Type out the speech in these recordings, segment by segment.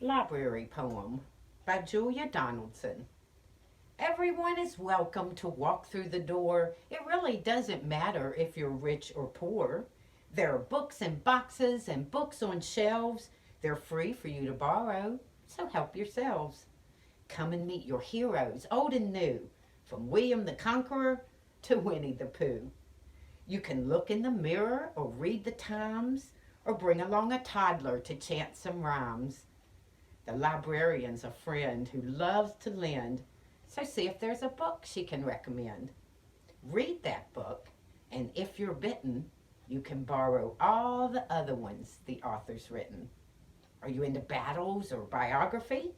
Library Poem by Julia Donaldson. Everyone is welcome to walk through the door. It really doesn't matter if you're rich or poor. There are books in boxes and books on shelves. They're free for you to borrow, so help yourselves. Come and meet your heroes, old and new, from William the Conqueror to Winnie the Pooh. You can look in the mirror or read the Times or bring along a toddler to chant some rhymes. The librarian's a friend who loves to lend, so see if there's a book she can recommend. Read that book, and if you're bitten, you can borrow all the other ones the author's written. Are you into battles or biography?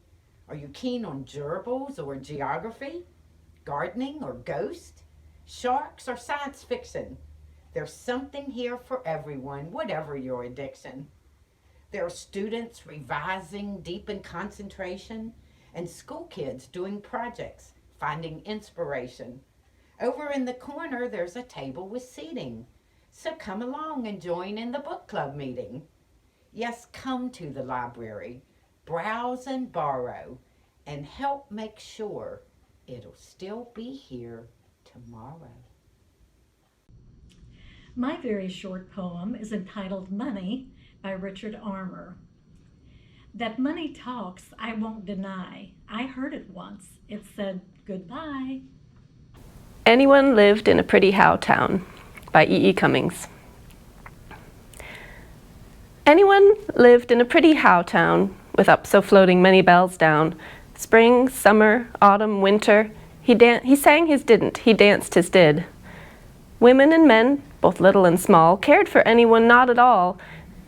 Are you keen on gerbils or geography? Gardening or ghost? Sharks or science fiction? There's something here for everyone, whatever your addiction. There are students revising deep in concentration and school kids doing projects, finding inspiration. Over in the corner, there's a table with seating. So come along and join in the book club meeting. Yes, come to the library, browse and borrow, and help make sure it'll still be here tomorrow. My very short poem is entitled Money by Richard Armour. That money talks, I won't deny. I heard it once. It said goodbye. Anyone Lived in a Pretty How Town by E. Cummings. Anyone lived in a pretty how town, with up so floating many bells down. Spring, summer, autumn, winter, he sang his didn't, he danced his did. Women and men, both little and small, cared for anyone not at all.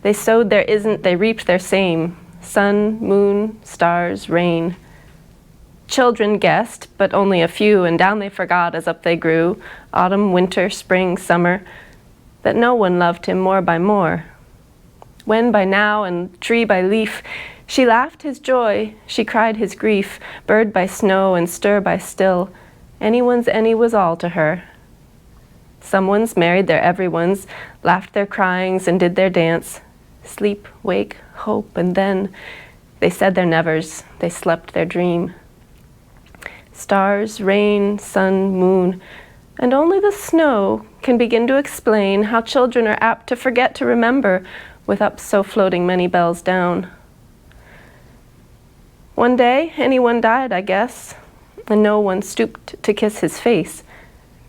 They sowed their isn't, they reaped their same. Sun, moon, stars, rain. Children guessed, but only a few, and down they forgot as up they grew, autumn, winter, spring, summer, that no one loved him more by more. When by now and tree by leaf, she laughed his joy, she cried his grief, bird by snow and stir by still, anyone's any was all to her. Someone's married their everyone's, laughed their cryings and did their dance, sleep, wake, hope, and then they said their nevers, they slept their dream. Stars, rain, sun, moon, and only the snow can begin to explain how children are apt to forget to remember with up so floating many bells down. One day, anyone died, I guess, and no one stooped to kiss his face.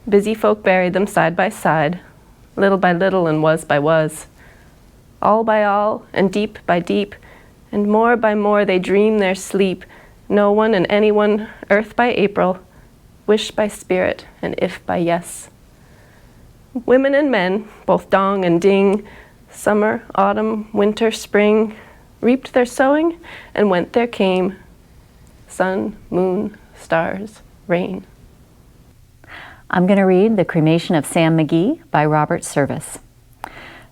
Busy folk buried them side by side, little by little and was by was. All by all, and deep by deep, and more by more they dream their sleep, no one and anyone, earth by April, wish by spirit, and if by yes. Women and men, both dong and ding, summer, autumn, winter, spring, reaped their sowing, and went there came sun, moon, stars, rain. I'm going to read The Cremation of Sam McGee by Robert Service.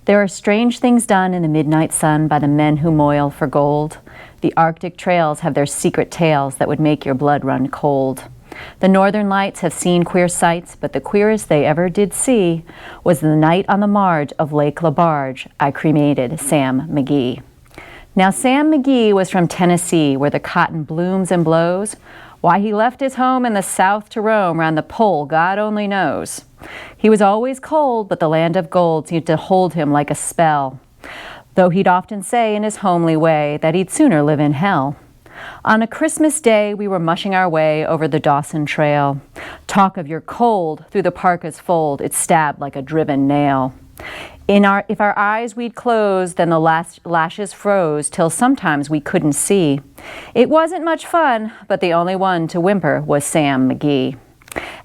There are strange things done in the midnight sun by the men who moil for gold. The Arctic trails have their secret tales that would make your blood run cold. The northern lights have seen queer sights, but the queerest they ever did see was the night on the marge of Lake LaBarge I cremated Sam McGee. Now Sam McGee was from Tennessee, where the cotton blooms and blows. Why he left his home in the south to roam round the pole, God only knows. He was always cold, but the land of gold seemed to hold him like a spell, though he'd often say in his homely way that he'd sooner live in hell. On a Christmas day, we were mushing our way over the Dawson Trail. Talk of your cold through the parka's fold, it stabbed like a driven nail. If our eyes we'd close, then the lashes froze till sometimes we couldn't see. It wasn't much fun, but the only one to whimper was Sam McGee.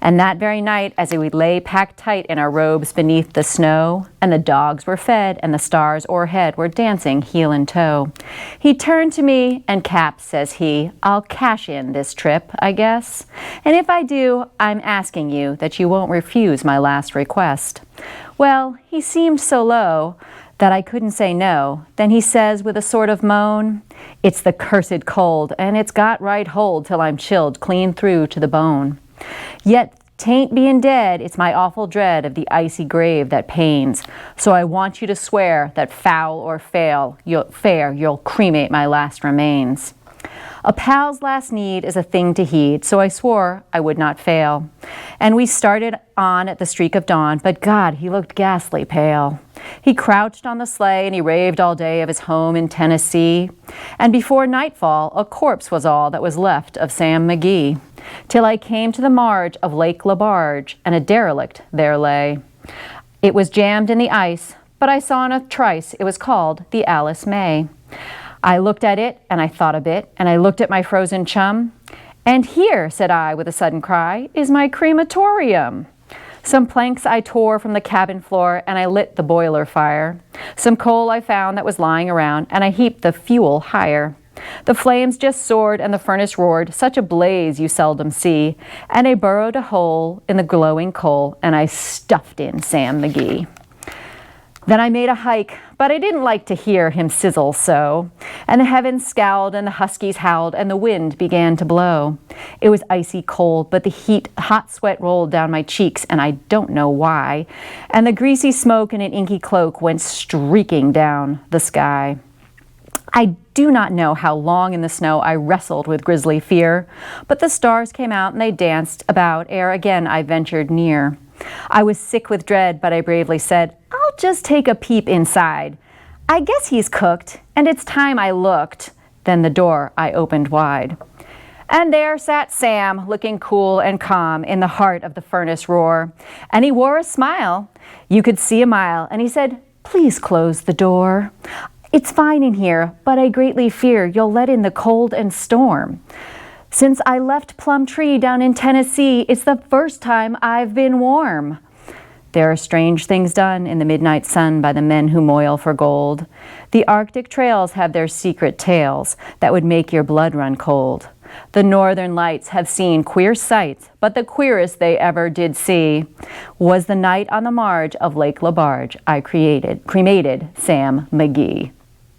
And that very night, as we lay packed tight in our robes beneath the snow, and the dogs were fed and the stars o'erhead were dancing heel and toe, he turned to me and, Cap, says he, I'll cash in this trip, I guess. And if I do, I'm asking you that you won't refuse my last request. Well, he seemed so low that I couldn't say no. Then he says with a sort of moan, it's the cursed cold, and it's got right hold till I'm chilled clean through to the bone. Yet 'tain't being dead, it's my awful dread of the icy grave that pains. So I want you to swear that foul or fair, you'll cremate my last remains. A pal's last need is a thing to heed, so I swore I would not fail. And we started on at the streak of dawn, but God, he looked ghastly pale. He crouched on the sleigh and he raved all day of his home in Tennessee. And before nightfall, a corpse was all that was left of Sam McGee, till I came to the marge of Lake LaBarge, and a derelict there lay. It was jammed in the ice, but I saw in a trice it was called the Alice May. I looked at it, and I thought a bit, and I looked at my frozen chum. And here, said I with a sudden cry, is my crematorium. Some planks I tore from the cabin floor, and I lit the boiler fire. Some coal I found that was lying around, and I heaped the fuel higher. The flames just soared, and the furnace roared, such a blaze you seldom see. And I burrowed a hole in the glowing coal, and I stuffed in Sam McGee. Then I made a hike, but I didn't like to hear him sizzle so. And the heavens scowled, and the huskies howled, and the wind began to blow. It was icy cold, but the hot sweat rolled down my cheeks, and I don't know why. And the greasy smoke in an inky cloak went streaking down the sky. I do not know how long in the snow I wrestled with grisly fear, but the stars came out and they danced about ere again I ventured near. I was sick with dread, but I bravely said, I'll just take a peep inside. I guess he's cooked, and it's time I looked. Then the door I opened wide. And there sat Sam, looking cool and calm in the heart of the furnace roar. And he wore a smile. You could see a mile, and he said, Please close the door. It's fine in here, but I greatly fear you'll let in the cold and storm. Since I left Plum Tree down in Tennessee, it's the first time I've been warm. There are strange things done in the midnight sun by the men who moil for gold. The Arctic trails have their secret tales that would make your blood run cold. The northern lights have seen queer sights, but the queerest they ever did see was the night on the marge of Lake LaBarge I cremated Sam McGee.